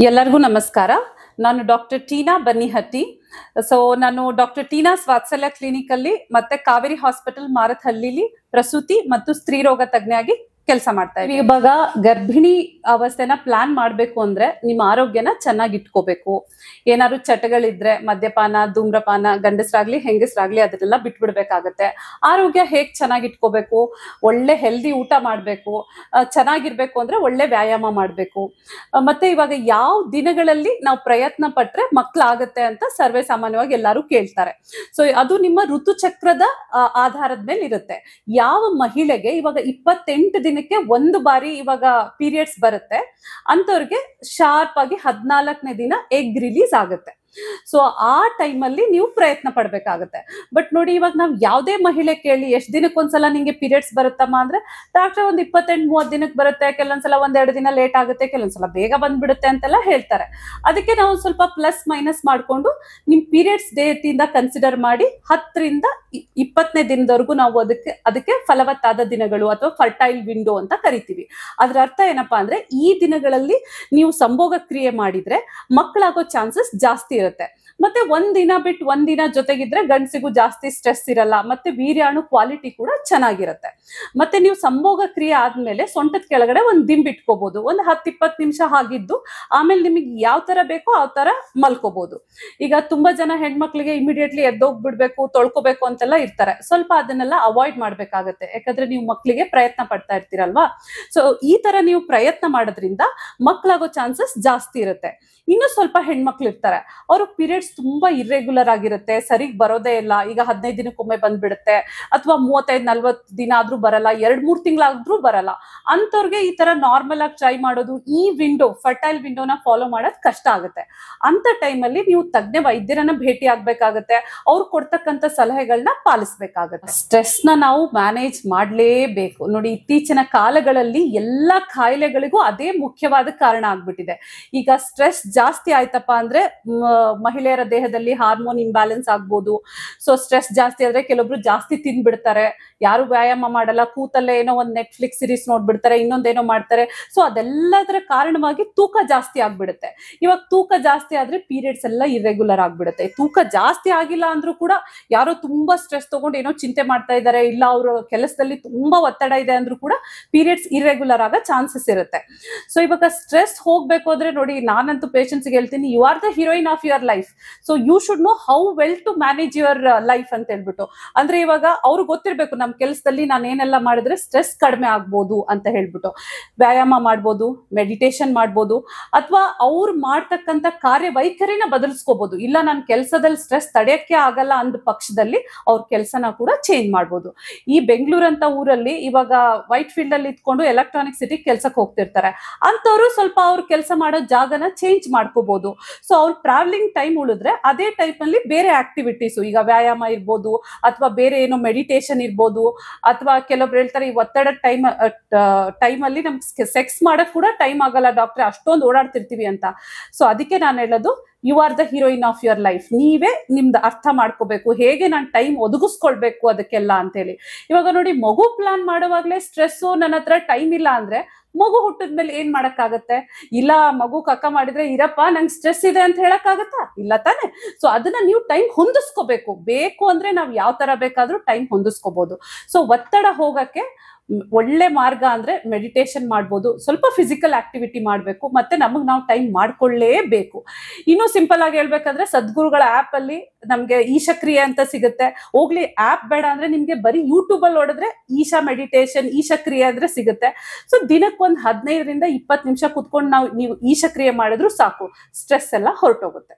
ಎಲ್ಲರಿಗೂ ನಮಸ್ಕಾರ. ನಾನು ಡಾಕ್ಟರ್ ಟೀನಾ ಬನ್ನಿಹಟ್ಟಿ. ನಾನು ಡಾಕ್ಟರ್ ಟೀನಾಸ್ ವಾತ್ಸಲ್ಯ ಕ್ಲಿನಿಕ್ ಅಲ್ಲಿ ಮತ್ತೆ ಕಾವೇರಿ ಹಾಸ್ಪಿಟಲ್ ಮಾರತ್ಹಳ್ಳಿಲಿ ಪ್ರಸೂತಿ ಮತ್ತು ಸ್ತ್ರೀ ರೋಗ ತಜ್ಞೆಯಾಗಿ ಕೆಲಸ ಮಾಡ್ತಾ ಇದ್ದೀವಿ. ಇವಾಗ ಗರ್ಭಿಣಿ ಅವಸ್ಥೆನ ಪ್ಲಾನ್ ಮಾಡಬೇಕು ಅಂದ್ರೆ ನಿಮ್ಮ ಆರೋಗ್ಯನ ಚೆನ್ನಾಗಿ ಇಟ್ಕೋಬೇಕು. ಏನಾದ್ರು ಚಟಗಳಿದ್ರೆ ಮದ್ಯಪಾನ, ಧೂಮ್ರಪಾನ, ಗಂಡಸರಾಗ್ಲಿ ಹೆಂಗಸರಾಗ್ಲಿ ಅದನ್ನೆಲ್ಲ ಬಿಟ್ಬಿಡ್ಬೇಕಾಗತ್ತೆ. ಆರೋಗ್ಯ ಹೇಗ್ ಚೆನ್ನಾಗಿ ಇಟ್ಕೋಬೇಕು? ಒಳ್ಳೆ ಹೆಲ್ದಿ ಊಟ ಮಾಡ್ಬೇಕು. ಚೆನ್ನಾಗಿರ್ಬೇಕು ಅಂದ್ರೆ ಒಳ್ಳೆ ವ್ಯಾಯಾಮ ಮಾಡ್ಬೇಕು. ಮತ್ತೆ ಇವಾಗ ಯಾವ ದಿನಗಳಲ್ಲಿ ನಾವು ಪ್ರಯತ್ನ ಪಟ್ರೆ ಮಕ್ಳಾಗತ್ತೆ ಅಂತ ಸರ್ವೇ ಸಾಮಾನ್ಯವಾಗಿ ಎಲ್ಲರೂ ಕೇಳ್ತಾರೆ. ಅದು ನಿಮ್ಮ ಋತುಚಕ್ರದ ಆಧಾರದ ಮೇಲೆ ಇರುತ್ತೆ. ಯಾವ ಮಹಿಳೆಗೆ ಇವಾಗ 28 ದಿನಕ್ಕೆ ಒಂದು ಬಾರಿ ಇವಾಗ ಪೀರಿಯಡ್ಸ್ ಬರುತ್ತೆ ಅಂತವ್ರಿಗೆ ಶಾರ್ಪ್ ಆಗಿ 14ನೇ ದಿನ ಎಗ್ ರಿಲೀಸ್ ಆಗುತ್ತೆ. ಆ ಟೈಮಲ್ಲಿ ನೀವು ಪ್ರಯತ್ನ ಪಡ್ಬೇಕಾಗತ್ತೆ. ಬಟ್ ನೋಡಿ, ಇವಾಗ ನಾವು ಯಾವುದೇ ಮಹಿಳೆ ಕೇಳಿ ಎಷ್ಟು ದಿನಕ್ಕೊಂದ್ಸಲ ನಿಂಗೆ ಪೀರಿಯಡ್ಸ್ ಬರುತ್ತಮ್ಮ ಅಂದ್ರೆ ಡಾಕ್ಟರ್ ಒಂದು 28-30 ದಿನಕ್ಕೆ ಬರುತ್ತೆ, ಕೆಲವೊಂದ್ಸಲ 1-2 ದಿನ ಲೇಟ್ ಆಗುತ್ತೆ, ಕೆಲವೊಂದ್ಸಲ ಬೇಗ ಬಂದ್ಬಿಡುತ್ತೆ ಅಂತೆಲ್ಲ ಹೇಳ್ತಾರೆ. ಅದಕ್ಕೆ ನಾವು ಸ್ವಲ್ಪ ಪ್ಲಸ್ ಮೈನಸ್ ಮಾಡ್ಕೊಂಡು ನಿಮ್ ಪೀರಿಯಡ್ಸ್ ಡೇಟ್ ಇಂದ ಕನ್ಸಿಡರ್ ಮಾಡಿ 10ರಿಂದ 20ನೇ ದಿನದವರೆಗೂ ನಾವು ಅದಕ್ಕೆ ಫಲವತ್ತಾದ ದಿನಗಳು ಅಥವಾ ಫರ್ಟೈಲ್ ವಿಂಡೋ ಅಂತ ಕರಿತೀವಿ. ಅದ್ರ ಅರ್ಥ ಏನಪ್ಪಾ ಅಂದ್ರೆ ಈ ದಿನಗಳಲ್ಲಿ ನೀವು ಸಂಭೋಗ ಕ್ರಿಯೆ ಮಾಡಿದ್ರೆ ಮಕ್ಕಳಾಗೋ ಚಾನ್ಸಸ್ ಜಾಸ್ತಿ ಇರುತ್ತೆ. ಮತ್ತೆ ಒಂದಿನ ಬಿಟ್ಟು ಒಂದಿನ ಜೊತೆಗಿದ್ರೆ ಗಂಡಸಿಗೂ ಜಾಸ್ತಿ ಸ್ಟ್ರೆಸ್ ಇರಲ್ಲ, ಮತ್ತೆ ವೀರ್ಯಾಣು ಕ್ವಾಲಿಟಿ ಕೂಡ ಚೆನ್ನಾಗಿರುತ್ತೆ. ಮತ್ತೆ ನೀವು ಸಂಭೋಗ ಕ್ರಿಯೆ ಆದ್ಮೇಲೆ ಸೊಂಟದ ಕೆಳಗಡೆ ಒಂದ್ ದಿಂಬ್ ಇಟ್ಕೋಬಹುದು, ಒಂದು 10-20 ನಿಮಿಷ ಆಗಿದ್ದು ಆಮೇಲೆ ನಿಮಗೆ ಯಾವ ತರ ಬೇಕೋ ಆ ತರ ಮಲ್ಕೋಬಹುದು. ಈಗ ತುಂಬಾ ಜನ ಹೆಣ್ಮಕ್ಳಿಗೆ ಇಮಿಡಿಯೇಟ್ಲಿ ಎದ್ದೋಗ್ಬಿಡ್ಬೇಕು, ತೊಳ್ಕೊಬೇಕು ಅಂತೆಲ್ಲ ಇರ್ತಾರೆ. ಸ್ವಲ್ಪ ಅದನ್ನೆಲ್ಲ ಅವಾಯ್ಡ್ ಮಾಡ್ಬೇಕಾಗತ್ತೆ, ಯಾಕಂದ್ರೆ ನೀವು ಮಕ್ಕಳಿಗೆ ಪ್ರಯತ್ನ ಪಡ್ತಾ ಇರ್ತೀರಲ್ವಾ. ಈ ತರ ನೀವು ಪ್ರಯತ್ನ ಮಾಡೋದ್ರಿಂದ ಮಕ್ಕಳಾಗೋ ಚಾನ್ಸಸ್ ಜಾಸ್ತಿ ಇರುತ್ತೆ. ಇನ್ನು ಸ್ವಲ್ಪ ಹೆಣ್ಮಕ್ಳು ಇರ್ತಾರೆ, ಅವರು ಪೀರಿಯಡ್ಸ್ ತುಂಬಾ ಇರ್ರೆಗ್ಯುಲರ್ ಆಗಿರುತ್ತೆ, ಸರಿಗ್ ಬರೋದೇ ಇಲ್ಲ. ಈಗ 15 ದಿನಕ್ಕೊಮ್ಮೆ ಬಂದ್ಬಿಡುತ್ತೆ, ಅಥವಾ 35-40 ದಿನ ಆದ್ರೂ ಬರಲ್ಲ, 2-3 ತಿಂಗಳಾದ್ರೂ ಬರಲ್ಲ. ಅಂತವ್ರಿಗೆ ಈ ತರ ನಾರ್ಮಲ್ ಆಗಿ ಟ್ರೈ ಮಾಡೋದು, ಈ ವಿಂಡೋ ಫರ್ಟೈಲ್ ವಿಂಡೋನ ಫಾಲೋ ಮಾಡೋದು ಕಷ್ಟ ಆಗುತ್ತೆ. ಅಂತ ಟೈಮಲ್ಲಿ ನೀವು ತಜ್ಞ ವೈದ್ಯರನ್ನ ಭೇಟಿ ಆಗ್ಬೇಕಾಗತ್ತೆ, ಅವ್ರು ಕೊಡ್ತಕ್ಕಂಥ ಸಲಹೆಗಳನ್ನ ಪಾಲಿಸ್ಬೇಕಾಗತ್ತೆ. ಸ್ಟ್ರೆಸ್ ನ ನಾವು ಮ್ಯಾನೇಜ್ ಮಾಡ್ಲೇಬೇಕು. ನೋಡಿ, ಇತ್ತೀಚಿನ ಕಾಲಗಳಲ್ಲಿ ಎಲ್ಲಾ ಕಾಯಿಲೆಗಳಿಗೂ ಅದೇ ಮುಖ್ಯವಾದ ಕಾರಣ ಆಗ್ಬಿಟ್ಟಿದೆ. ಈಗ ಸ್ಟ್ರೆಸ್ ಜಾಸ್ತಿ ಆಯ್ತಪ್ಪ ಅಂದ್ರೆ ಮಹಿಳೆಯರ ದೇಹದಲ್ಲಿ ಹಾರ್ಮೋನ್ ಇಂಬ್ಯಾಲೆನ್ಸ್ ಆಗ್ಬೋದು. ಸ್ಟ್ರೆಸ್ ಜಾಸ್ತಿ ಆದ್ರೆ ಕೆಲವೊಬ್ರು ಜಾಸ್ತಿ ತಿಂದ್ಬಿಡ್ತಾರೆ, ಯಾರು ವ್ಯಾಯಾಮ ಮಾಡಲ್ಲ, ಕೂತಲ್ಲೇ ಏನೋ ಒಂದ್ ನೆಟ್ಫ್ಲಿಕ್ಸ್ ಸೀರೀಸ್ ನೋಡ್ಬಿಡ್ತಾರೆ, ಇನ್ನೊಂದೇನೋ ಮಾಡ್ತಾರೆ. ಅದೆಲ್ಲದರ ಕಾರಣವಾಗಿ ತೂಕ ಜಾಸ್ತಿ ಆಗ್ಬಿಡುತ್ತೆ. ಇವಾಗ ತೂಕ ಜಾಸ್ತಿ ಆದ್ರೆ ಪೀರಿಯಡ್ಸ್ ಎಲ್ಲ ಇರ್ರೆಗ್ಯುಲರ್ ಆಗ್ಬಿಡುತ್ತೆ. ತೂಕ ಜಾಸ್ತಿ ಆಗಿಲ್ಲ ಅಂದ್ರೂ ಕೂಡ ಯಾರೋ ತುಂಬಾ ಸ್ಟ್ರೆಸ್ ತಗೊಂಡು ಏನೋ ಚಿಂತೆ ಮಾಡ್ತಾ ಇದ್ದಾರೆ, ಇಲ್ಲ ಅವರು ಕೆಲಸದಲ್ಲಿ ತುಂಬಾ ಒತ್ತಡ ಇದೆ ಅಂದ್ರೂ ಕೂಡ ಪೀರಿಯಡ್ಸ್ ಇರ್ರೆಗ್ಯುಲರ್ ಆಗೋ ಚಾನ್ಸಸ್ ಇರುತ್ತೆ. ಇವಾಗ ಸ್ಟ್ರೆಸ್ ಹೋಗ್ಬೇಕು ಅಂದ್ರೆ ನೋಡಿ, ನಾನಂತೂ ಪೇಷಂಟ್ಸ್ ಹೇಳ್ತೀನಿ, you are the heroine of your life. You should know how well to manage your life ಅಂತ ಹೇಳ್ಬಿಟ್ಟು. ಅಂದ್ರೆ ಇವಾಗ ಅವ್ರಿಗೆ ಗೊತ್ತಿರ್ಬೇಕು ನಮ್ ಕೆಲಸದಲ್ಲಿ ನಾನು ಏನೆಲ್ಲ ಮಾಡಿದ್ರೆ ಸ್ಟ್ರೆಸ್ ಕಡಿಮೆ ಆಗ್ಬೋದು ಅಂತ ಹೇಳ್ಬಿಟ್ಟು. ವ್ಯಾಯಾಮ ಮಾಡ್ಬೋದು, ಮೆಡಿಟೇಷನ್ ಮಾಡ್ಬೋದು, ಅಥವಾ ಅವ್ರು ಮಾಡ್ತಕ್ಕಂಥ ಕಾರ್ಯವೈಖರಿನ ಬದಲಿಸ್ಕೋಬಹುದು. ಇಲ್ಲ ನನ್ನ ಕೆಲಸದಲ್ಲಿ ಸ್ಟ್ರೆಸ್ ತಡೆಯಕ್ಕೆ ಆಗಲ್ಲ ಅಂದ ಪಕ್ಷದಲ್ಲಿ ಅವ್ರ ಕೆಲಸನ ಕೂಡ ಚೇಂಜ್ ಮಾಡ್ಬೋದು. ಈ ಬೆಂಗಳೂರು ಅಂತ ಊರಲ್ಲಿ ಇವಾಗ ವೈಟ್ ಫೀಲ್ಡ್ ಅಲ್ಲಿ ಇಟ್ಕೊಂಡು ಎಲೆಕ್ಟ್ರಾನಿಕ್ ಸಿಟಿ ಕೆಲ್ಸಕ್ಕೆ ಹೋಗ್ತಿರ್ತಾರೆ. ಅಂತವ್ರು ಸ್ವಲ್ಪ ಅವ್ರ ಕೆಲಸ ಮಾಡೋ ಜಾಗನ ಚೇಂಜ್ ಮಾಡ್ಕೋಬಹುದು. ಅವ್ರ ಟ್ರಾವೆಲಿಂಗ್ ಟೈಮ್ ಉಳಿದ್ರೆ ಅದೇ ಟೈಪ್ ಅಲ್ಲಿ ಬೇರೆ ಆಕ್ಟಿವಿಟೀಸ್, ಈಗ ವ್ಯಾಯಾಮ ಇರ್ಬೋದು, ಅಥವಾ ಬೇರೆ ಏನೋ ಮೆಡಿಟೇಷನ್ ಇರ್ಬೋದು, ಅಥವಾ ಕೆಲವೊಬ್ರು ಹೇಳ್ತಾರೆ ಈ ಒತ್ತಡ ಟೈಮ್ ಅಲ್ಲಿ ನಮ್ಗೆ ಸೆಕ್ಸ್ ಮಾಡಕ್ ಕೂಡ ಟೈಮ್ ಆಗಲ್ಲ ಡಾಕ್ಟ್ರೆ, ಅಷ್ಟೊಂದು ಓಡಾಡ್ತಿರ್ತೀವಿ ಅಂತ. ಅದಕ್ಕೆ ನಾನು ಹೇಳೋದು, you are the heroine of your life. ನೀವೇ ನಿಮ್ದು ಅರ್ಥ ಮಾಡ್ಕೋಬೇಕು, ಹೇಗೆ ನಾನು ಟೈಮ್ ಒದಗಿಸ್ಕೊಳ್ಬೇಕು ಅದಕ್ಕೆಲ್ಲ ಅಂತೇಳಿ. ಇವಾಗ ನೋಡಿ, ಮಗು ಪ್ಲಾನ್ ಮಾಡುವಾಗ್ಲೇ ಸ್ಟ್ರೆಸ್ಸು, ನನ್ನ ಹತ್ರ ಟೈಮ್ ಇಲ್ಲ ಅಂದ್ರೆ ಮಗು ಹುಟ್ಟಿದ್ಮೇಲೆ ಏನ್ ಮಾಡಕ್ಕಾಗತ್ತೆ? ಇಲ್ಲ, ಮಗು ಕಕ್ಕ ಮಾಡಿದ್ರೆ ಇರಪ್ಪ ನಂಗೆ ಸ್ಟ್ರೆಸ್ ಇದೆ ಅಂತ ಹೇಳಕ್ಕಾಗತ್ತಾ? ಇಲ್ಲ ತಾನೆ. ಅದನ್ನ ನೀವು ಟೈಮ್ ಹೊಂದಿಸ್ಕೋಬೇಕು. ಬೇಕು ಅಂದ್ರೆ ನಾವ್ ಯಾವ ತರ ಬೇಕಾದ್ರೂ ಟೈಮ್ ಹೊಂದಿಸ್ಕೋಬಹುದು. ಒತ್ತಡ ಹೋಗಕ್ಕೆ ಒಳ್ಳೆ ಮಾರ್ಗ ಅಂದ್ರೆ ಮೆಡಿಟೇಷನ್ ಮಾಡ್ಬೋದು, ಸ್ವಲ್ಪ ಫಿಸಿಕಲ್ ಆಕ್ಟಿವಿಟಿ ಮಾಡ್ಬೇಕು, ಮತ್ತೆ ನಮಗ್ ನಾವು ಟೈಮ್ ಮಾಡ್ಕೊಳ್ಳೇಬೇಕು. ಇನ್ನು ಸಿಂಪಲ್ ಆಗಿ ಹೇಳ್ಬೇಕಂದ್ರೆ ಸದ್ಗುರುಗಳ ಆಪ್ ಅಲ್ಲಿ ನಮ್ಗೆ ಈಶಕ್ರಿಯೆ ಅಂತ ಸಿಗುತ್ತೆ. ಹೋಗ್ಲಿ, ಆಪ್ ಬೇಡ ಅಂದ್ರೆ ನಿಮ್ಗೆ ಬರೀ ಯೂಟ್ಯೂಬ್ ಅಲ್ಲಿ ನೋಡಿದ್ರೆ ಈಶಾ ಮೆಡಿಟೇಷನ್, ಈಶಕ್ರಿಯೆ ಅಂದ್ರೆ ಸಿಗುತ್ತೆ. ದಿನಕ್ಕೊಂದು 15ರಿಂದ 20 ನಿಮಿಷ ಕುತ್ಕೊಂಡು ನೀವು ಈಶಕ್ರಿಯೆ ಮಾಡಿದ್ರು ಸಾಕು, ಸ್ಟ್ರೆಸ್ ಎಲ್ಲ ಹೊರಟೋಗುತ್ತೆ.